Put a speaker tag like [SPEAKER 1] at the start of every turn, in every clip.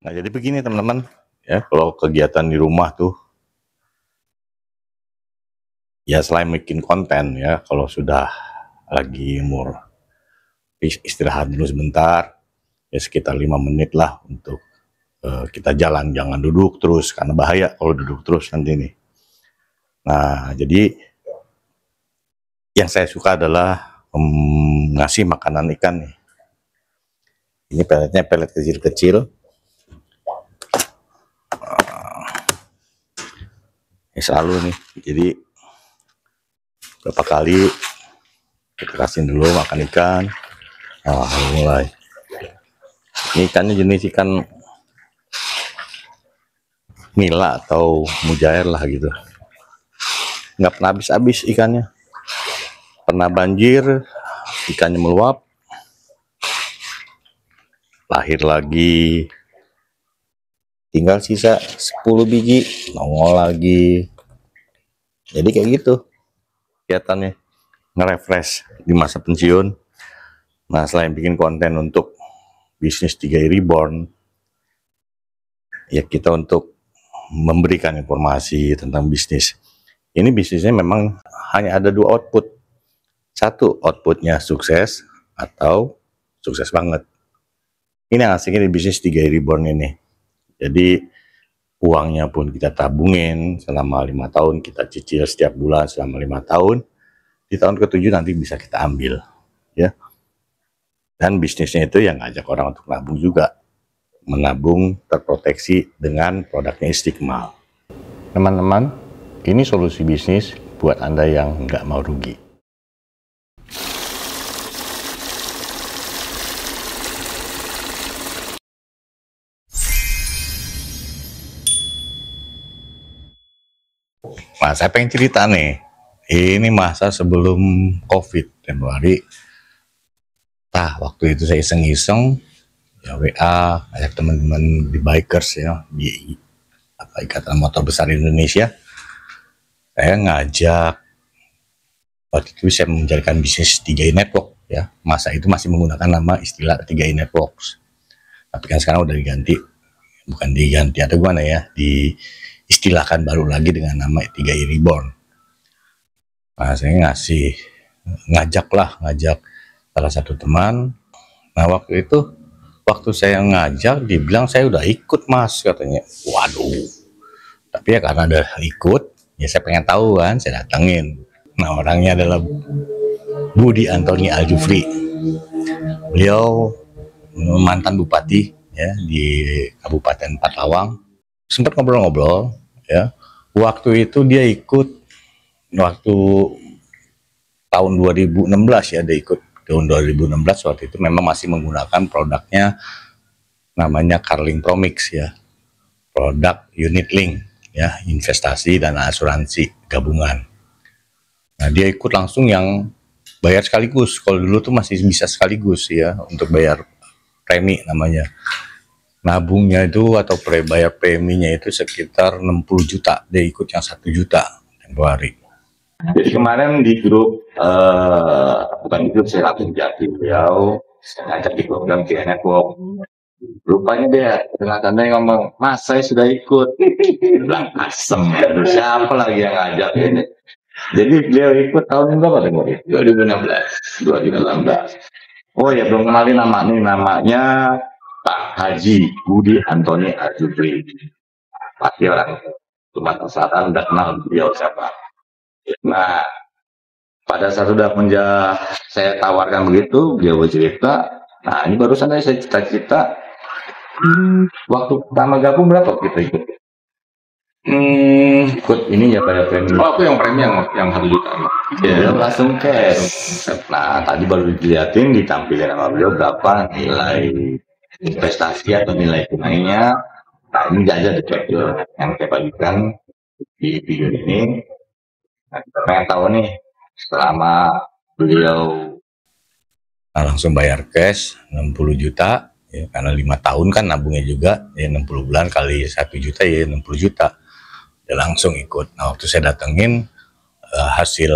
[SPEAKER 1] Nah, jadi begini teman-teman, ya kalau kegiatan di rumah tuh, ya selain bikin konten ya, kalau sudah lagi umur istirahat dulu sebentar, ya sekitar 5 menit lah untuk kita jalan, jangan duduk terus, karena bahaya kalau duduk terus nanti nih. Nah, jadi yang saya suka adalah ngasih makanan ikan nih. Ini peletnya pelet kecil-kecil. Ini selalu nih, jadi berapa kali kita kasihin dulu makan ikan. Mulai. Ini ikannya jenis ikan nila atau mujair lah gitu. Nggak pernah habis-habis ikannya. Pernah banjir, ikannya meluap, lahir lagi, tinggal sisa 10 biji, nongol lagi. Jadi kayak gitu kegiatannya, nge-refresh di masa pensiun. Nah, selain bikin konten untuk bisnis 3i Reborn, ya kita untuk memberikan informasi tentang bisnis. Ini bisnisnya memang hanya ada 2 output. Satu, outputnya sukses atau sukses banget. Ini yang asiknya di bisnis 3i Reborn ini. Jadi uangnya pun kita tabungin selama 5 tahun, kita cicil setiap bulan selama 5 tahun. Di tahun ke-7 nanti bisa kita ambil, ya. Dan bisnisnya itu yang ngajak orang untuk nabung juga. Menabung terproteksi dengan produknya Istiqmal. Teman-teman, ini solusi bisnis buat Anda yang nggak mau rugi. Nah, saya pengen cerita nih. Ini masa sebelum COVID, Februari. Waktu itu saya iseng-iseng, ya WA, ajak teman-teman di bikers ya, di Ikatan Motor Besar Indonesia. Saya ngajak, waktu itu saya menjalankan bisnis 3i Network ya. Masa itu masih menggunakan nama istilah 3i Networks. Tapi kan sekarang udah diganti, bukan diganti atau gimana ya, diistilahkan baru lagi dengan nama 3i Reborn. Nah, saya ngajak salah satu teman. Nah, waktu saya ngajak, dibilang saya udah ikut mas, katanya. Waduh, tapi ya karena udah ikut, ya saya pengen tahu kan, saya datengin. Nah, orangnya adalah Budi Antoni Aljufri. Beliau mantan bupati ya di Kabupaten Patawang. Sempat ngobrol-ngobrol ya. Waktu itu dia ikut waktu tahun 2016 ya, dia ikut tahun 2016. Waktu itu memang masih menggunakan produknya namanya Carling Promix ya, produk unit link ya, investasi dan asuransi gabungan. Nah, dia ikut langsung yang bayar sekaligus. Kalau dulu tuh masih bisa sekaligus ya, untuk bayar premi namanya. Nabungnya itu atau bayar preminya itu sekitar 60 juta. Dia ikut yang 1 juta Februari. Jadi kemarin di grup, bukan di grup, saya langsung jadi beliau, saya ngajak di program 3i Network. Rupanya dia dengan tandanya ngomong, mas saya sudah ikut. Bilang asem, siapa lagi yang ngajak ini. Jadi beliau ikut tahun berapa? 2016. Oh ya, belum kenalin namanya Pak Haji Budi Antoni Aljufri. Pasti orang Sumatera Selatan udah kenal beliau siapa. Nah, pada saat sudah saya tawarkan begitu, beliau bercerita. Nah, ini barusan saya cita-cita. Waktu pertama gabung berapa kita ikut? Ikut ini ya bayar premi. Oh, aku yang premi yang 1 juta. Ya, langsung cash. Nah, tadi baru dilihatin, ditampilkan sama beliau berapa nilai investasi atau nilai tunainya. Nah, ini aja dicek yang saya bagikan di video ini. Nah, kita pengen tahu nih, selama beliau langsung bayar cash 60 juta ya, karena 5 tahun kan nabungnya juga ya, 60 bulan kali 1 juta ya 60 juta. Dia langsung ikut. Nah, waktu saya datengin, hasil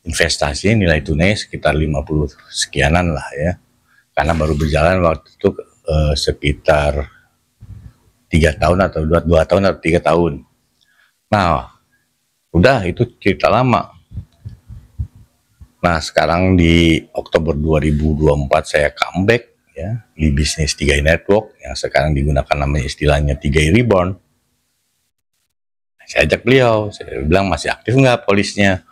[SPEAKER 1] investasi nilai tunai sekitar 50 sekianan lah ya, karena baru berjalan waktu itu sekitar 3 tahun atau 2 tahun atau 3 tahun. Nah, udah itu cerita lama. Nah, sekarang di Oktober 2024 saya comeback ya di bisnis 3i Network yang sekarang digunakan namanya istilahnya 3i Reborn. Saya ajak beliau, saya bilang masih aktif nggak polisnya?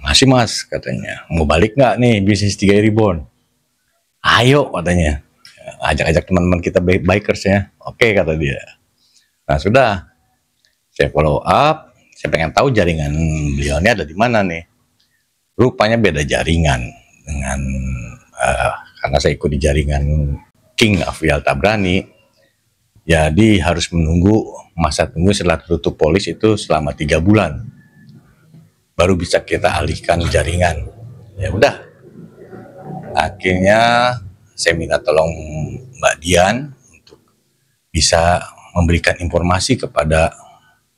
[SPEAKER 1] Masih mas, katanya. Mau balik nggak nih bisnis 3i Reborn? Ayo, katanya. Ajak-ajak teman-teman kita bikers ya. Oke, kata dia. Nah, sudah. Saya follow up. Saya pengen tahu jaringan beliau ini ada di mana nih. Rupanya beda jaringan dengan karena saya ikut di jaringan King Afrial Tabrani. Jadi harus menunggu masa tunggu setelah tutup polis itu selama 3 bulan. Baru bisa kita alihkan jaringan. Ya udah. Akhirnya saya minta tolong Mbak Dian untuk bisa memberikan informasi kepada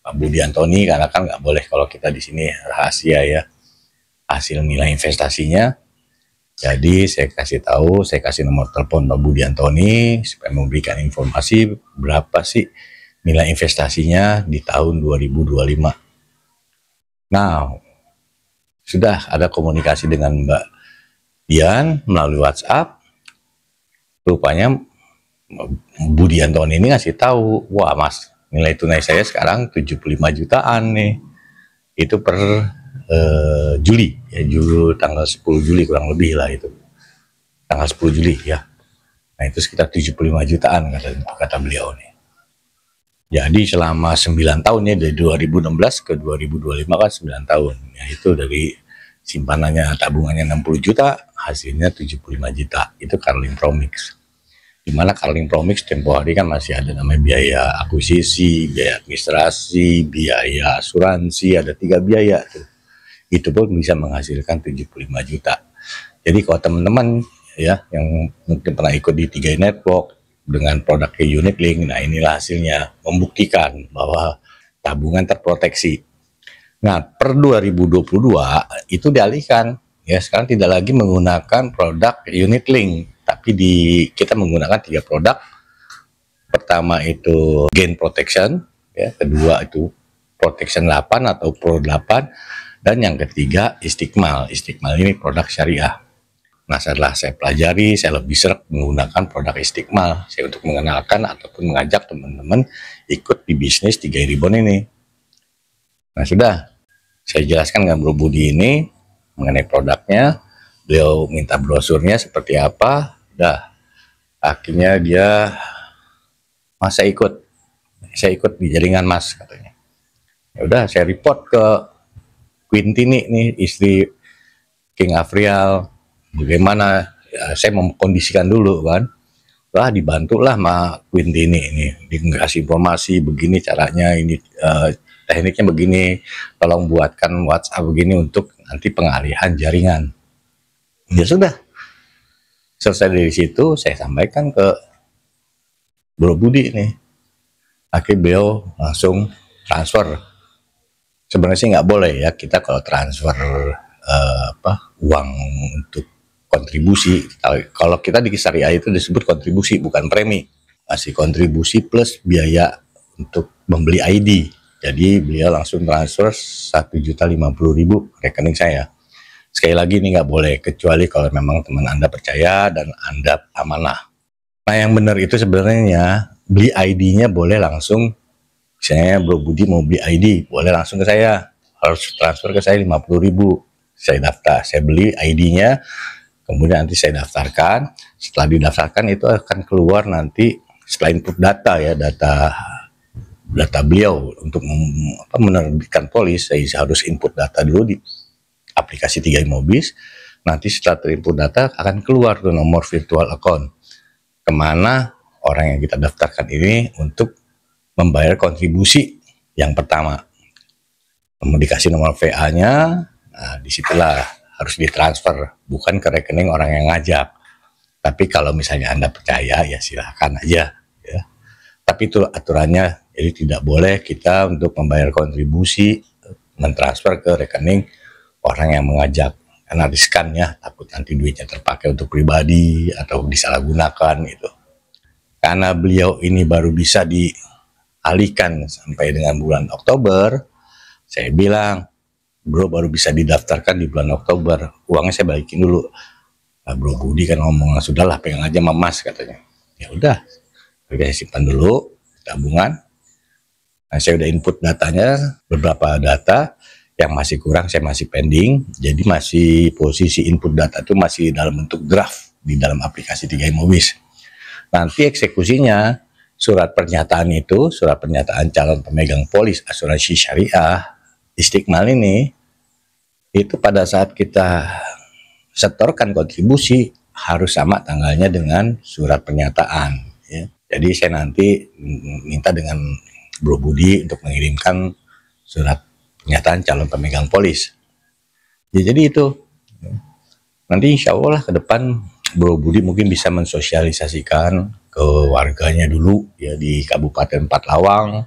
[SPEAKER 1] Pak Budi Antoni karena kan nggak boleh kalau kita di sini rahasia ya hasil nilai investasinya. Jadi saya kasih nomor telepon Pak Budi Antoni supaya memberikan informasi berapa sih nilai investasinya di tahun 2025. Nah, sudah ada komunikasi dengan Mbak Dian melalui WhatsApp. Rupanya Budi Antoni ini ngasih tahu, wah mas, nilai tunai saya sekarang 75 jutaan nih. Itu per Juli, ya Juli tanggal 10 Juli kurang lebih lah itu. Tanggal 10 Juli ya. Nah itu sekitar 75 jutaan kata beliau nih. Jadi selama 9 tahun ya dari 2016 ke 2025 kan 9 tahun. Ya itu dari simpanannya tabungannya 60 juta, hasilnya 75 juta. Itu Carlin Promix. Dimana Carlin Promix tempo hari kan masih ada namanya biaya akuisisi, biaya administrasi, biaya asuransi, ada 3 biaya tuh. Itu pun bisa menghasilkan 75 juta. Jadi kalau teman-teman ya yang mungkin pernah ikut di 3i Network dengan produknya Unit Link, nah inilah hasilnya membuktikan bahwa tabungan terproteksi. Nah, per 2022 itu dialihkan ya, sekarang tidak lagi menggunakan produk Unit Link, tapi kita menggunakan 3 produk. Pertama itu Gain Protection, ya, kedua itu Protection 8 atau Pro 8, dan yang ketiga Istiqmal. Istiqmal ini produk syariah. Nah, setelah saya pelajari, saya lebih seret menggunakan produk Istiqmal. Saya untuk mengenalkan ataupun mengajak teman-teman ikut di bisnis 3i Reborn ini. Nah, sudah. Saya jelaskan dengan Bro Budi ini mengenai produknya. Beliau minta brosurnya seperti apa. Dah. Akhirnya dia, mas saya ikut di jaringan mas, katanya. Ya udah, saya report ke Quintini nih, istri King Afrial. Bagaimana ya, saya mengkondisikan dulu kan. Lah dibantulah sama Quintini ini, dikasih informasi begini caranya, ini tekniknya begini, tolong buatkan WhatsApp begini untuk nanti pengalihan jaringan. Ya sudah, selesai dari situ saya sampaikan ke Bro Budi nih. Akhirnya beliau langsung transfer. Sebenarnya sih nggak boleh ya kita kalau transfer uang untuk kontribusi. Kalau kita di syariah itu disebut kontribusi bukan premi. Masih kontribusi plus biaya untuk membeli ID. Jadi beliau langsung transfer 1.050.000 rekening saya. Sekali lagi ini nggak boleh kecuali kalau memang teman Anda percaya dan Anda amanah. Nah yang benar itu sebenarnya beli ID-nya boleh langsung. Misalnya Bro Budi mau beli ID, boleh langsung ke saya. Harus transfer ke saya 50.000. Saya daftar, saya beli ID-nya, kemudian nanti saya daftarkan. Setelah didaftarkan itu akan keluar nanti setelah input data ya, data beliau untuk menerbitkan polis. Saya harus input data dulu di aplikasi 3i Mobis. Nanti setelah terinput data akan keluar tuh nomor virtual account kemana orang yang kita daftarkan ini untuk membayar kontribusi yang pertama. Kemudian dikasih nomor VA-nya, nah disitulah harus ditransfer, bukan ke rekening orang yang ngajak. Tapi kalau misalnya Anda percaya, ya silahkan aja. Ya. Tapi itu aturannya, jadi tidak boleh kita untuk membayar kontribusi, mentransfer ke rekening orang yang mengajak. Karena riskan ya, takut nanti duitnya terpakai untuk pribadi atau disalahgunakan gitu. Karena beliau ini baru bisa dialihkan sampai dengan bulan Oktober, saya bilang, bro baru bisa didaftarkan di bulan Oktober, uangnya saya balikin dulu. Nah, Bro Budi kan ngomong, sudahlah pegang aja sama Mas katanya. Ya udah, saya simpan dulu tabungan. Nah, saya udah input datanya, beberapa data yang masih kurang saya masih pending. Jadi masih posisi input data itu masih dalam bentuk draft di dalam aplikasi 3MOBIS. Nanti eksekusinya surat pernyataan itu, surat pernyataan calon pemegang polis asuransi syariah Istiqmal ini, itu pada saat kita setorkan kontribusi harus sama tanggalnya dengan surat pernyataan. Ya. Jadi saya nanti minta dengan Bro Budi untuk mengirimkan surat pernyataan calon pemegang polis. Ya, jadi itu. Nanti insya Allah ke depan Bro Budi mungkin bisa mensosialisasikan ke warganya dulu ya di Kabupaten Pathlawang,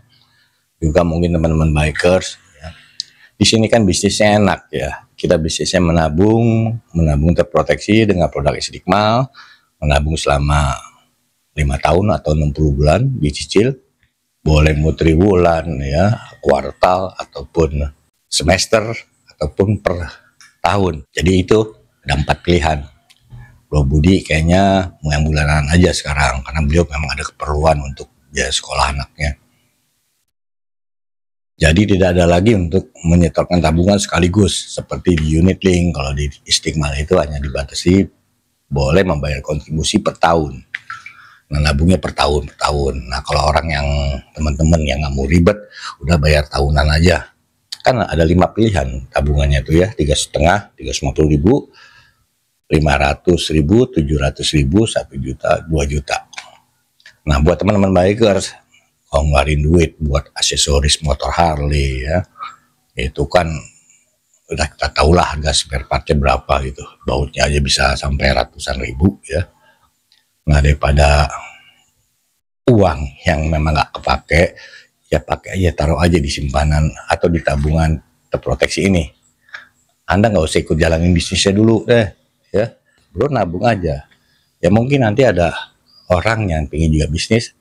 [SPEAKER 1] juga mungkin teman-teman bikers. Ya. Di sini kan bisnisnya enak ya. Kita bisnisnya menabung terproteksi dengan produk Istiqmal, menabung selama 5 tahun atau 60 bulan dicicil, boleh mau triwulan ya, kuartal ataupun semester ataupun per tahun. Jadi itu ada 4 pilihan. Bro Budi kayaknya mau yang bulanan aja sekarang karena beliau memang ada keperluan untuk biaya sekolah anaknya. Jadi tidak ada lagi untuk menyetorkan tabungan sekaligus seperti di unit link. Kalau di Istiqmal itu hanya dibatasi boleh membayar kontribusi per tahun. Nah, nabungnya per tahun. Nah, kalau orang yang teman-teman yang nggak mau ribet, udah bayar tahunan aja. Kan ada 5 pilihan tabungannya itu ya, 3,5, 350.000, 500.000, 700.000, 1 juta, 2 juta. Nah, buat teman-teman bikers, kalau ngeluarin duit buat aksesoris motor Harley ya, itu kan udah kita tahu lah harga spare partnya berapa gitu. Bautnya aja bisa sampai ratusan ribu ya. Nah, daripada uang yang memang nggak kepake, ya pakai aja, taruh aja di simpanan atau di tabungan terproteksi ini. Anda nggak usah ikut jalanin bisnisnya dulu deh ya, bro nabung aja. Ya mungkin nanti ada orang yang pengen juga bisnis,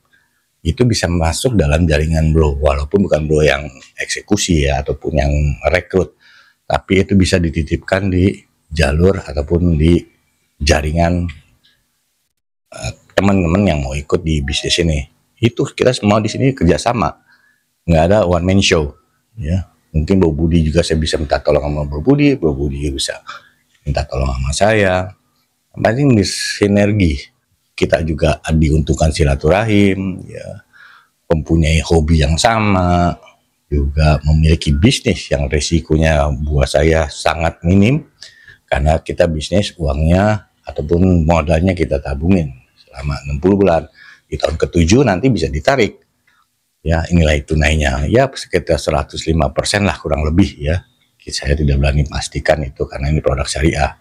[SPEAKER 1] itu bisa masuk dalam jaringan bro, walaupun bukan bro yang eksekusi ya ataupun yang rekrut, tapi itu bisa dititipkan di jalur ataupun di jaringan teman-teman yang mau ikut di bisnis ini. Itu kita semua di sini kerjasama, nggak ada one man show ya. Mungkin Bro Budi juga saya bisa minta tolong sama Bro Budi juga bisa minta tolong sama saya. Penting sinergi, kita juga diuntungkan silaturahim ya, mempunyai hobi yang sama, juga memiliki bisnis yang resikonya buat saya sangat minim karena kita bisnis uangnya ataupun modalnya kita tabungin selama 60 bulan. Di tahun ke-7 nanti bisa ditarik ya nilai tunainya ya sekitar 105% lah kurang lebih ya. Saya tidak berani pastikan itu karena ini produk syariah.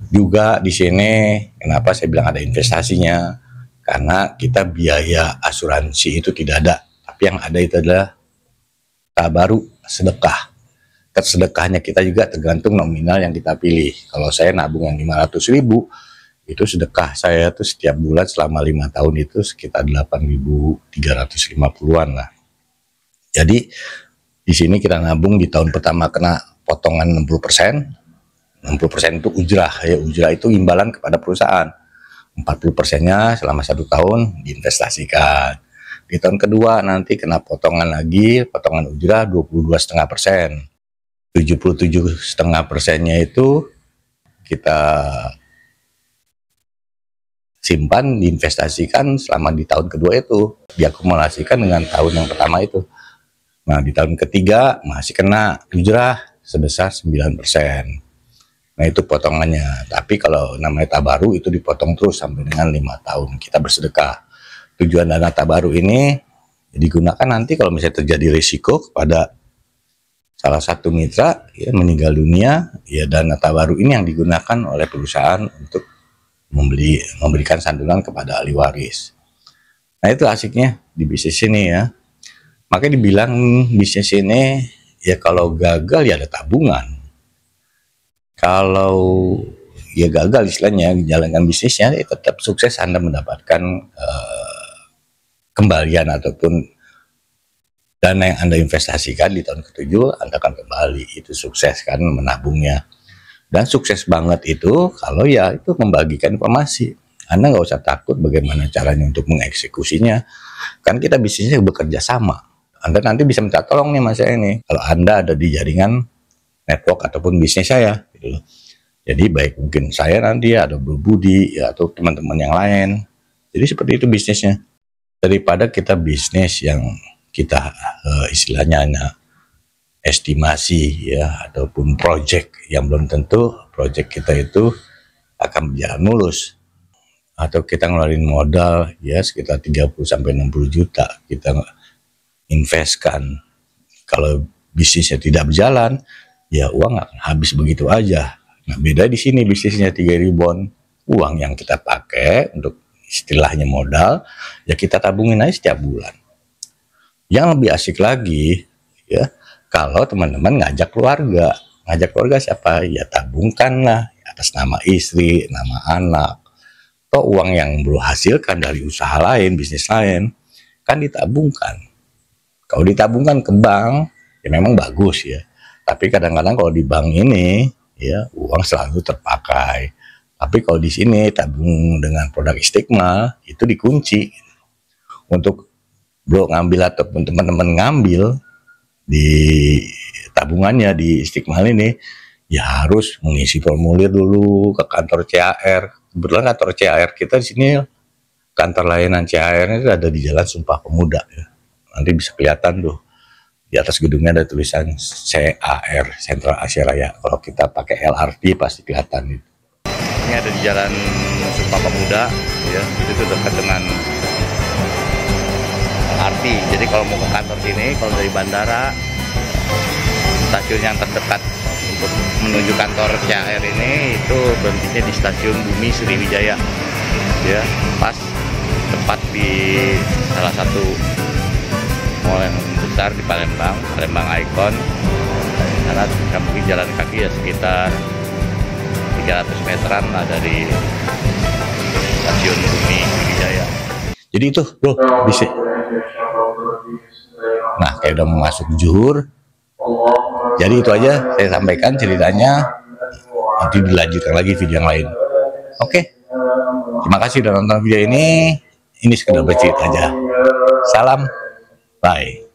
[SPEAKER 1] Juga di sini kenapa saya bilang ada investasinya, karena kita biaya asuransi itu tidak ada, tapi yang ada itu adalah tabaru, sedekah. Sedekahnya kita juga tergantung nominal yang kita pilih. Kalau saya nabung yang 500.000, itu sedekah saya tuh setiap bulan selama 5 tahun itu sekitar 8.350-an lah. Jadi di sini kita nabung di tahun pertama kena potongan 60% itu ujrah ya, ujrah itu imbalan kepada perusahaan. 40%-nya selama 1 tahun diinvestasikan. Di tahun kedua nanti kena potongan lagi, potongan ujrah 22,5%. 77,5%-nya itu kita simpan, diinvestasikan selama di tahun kedua itu, diakumulasikan dengan tahun yang pertama itu. Nah, di tahun ketiga masih kena ujrah sebesar 9%. Nah, itu potongannya. Tapi kalau namanya tabaru itu dipotong terus sampai dengan 5 tahun kita bersedekah. Tujuan dana tabaru ini digunakan nanti kalau misalnya terjadi risiko kepada salah satu mitra ya, meninggal dunia, ya dana tabaru ini yang digunakan oleh perusahaan untuk memberikan santunan kepada ahli waris. Nah, itu asiknya di bisnis ini ya. Makanya dibilang bisnis ini ya kalau gagal ya ada tabungan. Kalau ya gagal istilahnya jalankan bisnisnya, ya tetap sukses Anda mendapatkan kembalian ataupun dana yang Anda investasikan di tahun ke-7 Anda akan kembali. Itu sukses kan menabungnya. Dan sukses banget itu kalau ya itu membagikan informasi. Anda nggak usah takut bagaimana caranya untuk mengeksekusinya. Kan kita bisnisnya bekerja sama. Anda nanti bisa minta tolong nih mas saya ini. Kalau Anda ada di jaringan network ataupun bisnis saya. Gitu. Jadi baik mungkin saya nanti ada Bro Budi ya, atau teman-teman yang lain. Jadi seperti itu bisnisnya. Daripada kita bisnis yang kita istilahnya hanya estimasi ya ataupun project yang belum tentu project kita itu akan berjalan mulus. Atau kita ngeluarin modal ya sekitar 30 sampai 60 juta kita investkan. Kalau bisnisnya tidak berjalan, ya uang akan habis begitu aja. Nah, beda di sini bisnisnya 3 ribuan, uang yang kita pakai untuk istilahnya modal, ya kita tabungin aja setiap bulan. Yang lebih asik lagi, ya kalau teman-teman ngajak keluarga siapa? Ya tabungkanlah atas nama istri, nama anak. Atau uang yang belum hasilkan dari usaha lain, bisnis lain, kan ditabungkan. Kalau ditabungkan ke bank, ya memang bagus ya. Tapi kadang-kadang kalau di bank ini, ya uang selalu terpakai. Tapi kalau di sini tabung dengan produk Istiqmal, itu dikunci. Untuk bro ngambil ataupun teman-teman ngambil di tabungannya di Istiqmal ini, ya harus mengisi formulir dulu ke kantor CAR. Kebetulan kantor CAR kita di sini, kantor layanan CAR itu ada di Jalan Sumpah Pemuda ya. Nanti bisa kelihatan tuh di atas gedungnya ada tulisan CAR, Sentral Asia Raya. Kalau kita pakai LRT pasti kelihatan itu. Ini ada di Jalan Sumpah Pemuda ya, itu tuh dekat dengan LRT. Jadi kalau mau ke kantor sini, kalau dari bandara, stasiun yang terdekat untuk menuju kantor CAR ini itu berhentinya di stasiun Bumi Sriwijaya ya, pas tepat di salah satu mall yang besar di Palembang Icon. Karena mungkin jalan kaki ya sekitar 300 meteran lah dari stasiun Bumi Sriwijaya. Jadi itu bro bisa. Nah kayak udah mau masuk zuhur. Jadi itu aja saya sampaikan ceritanya, nanti dilanjutkan lagi video yang lain. Oke, terima kasih sudah nonton video ini sekedar bercerita aja. Salam, bye.